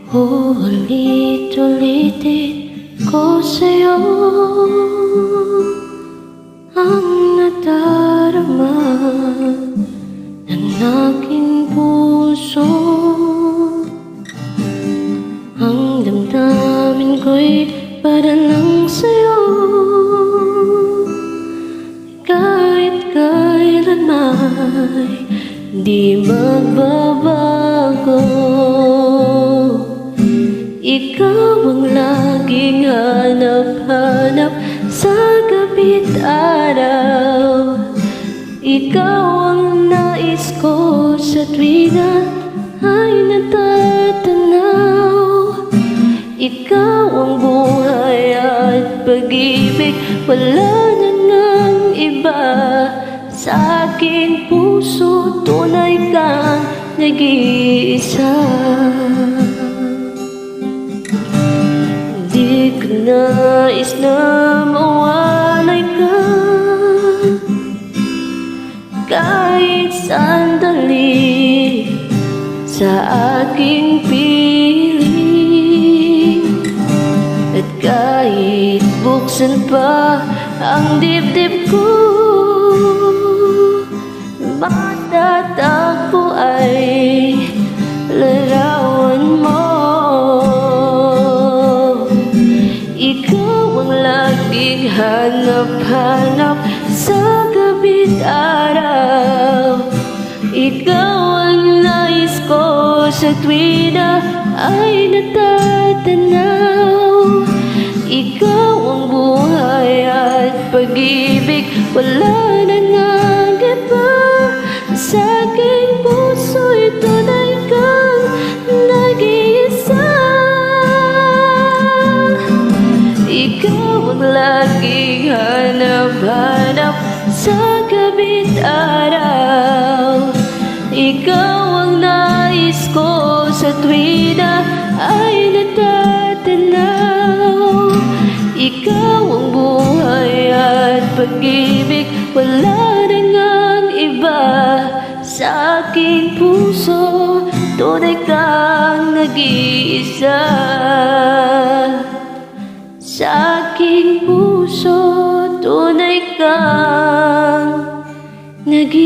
Ulit-ulitin ko sa'yo ang nadarama ng aking puso. Ang damdamin ko'y para lang sa'yo, kahit kailan may di magbabago. Ikaw ang laging hanap-hanap sa gabi't araw. Ikaw ang nais ko sa tuwina ay natatanaw. Ikaw ang buhay at pag-ibig, wala na ngang iba. Sa aking puso, tunay kang nag-iisa. Di ko nais na mawalay ka kahit sandali sa aking piling. At kahit buksan pa ang dibdib ko, matatagpo ay larawan mo. Ikaw ang laging hanap-hanap sa gabi't araw. Ikaw ang nais ko sa tuwina ay natatanaw. Ikaw ang buhay at pag-ibig, wala na ngang iba. Sa aking puso'y tunay kang nag-iisa. Ikaw ang laging hanap-hanap sa gabi't araw. Ikaw ang nais ko sa tuwina ay natatanaw. Ikaw ang buhay at pag-ibig, wala na ngang iba. Sa aking puso, tunay kang nag-iisa. Sa aking puso, tunay kang nag-iisa.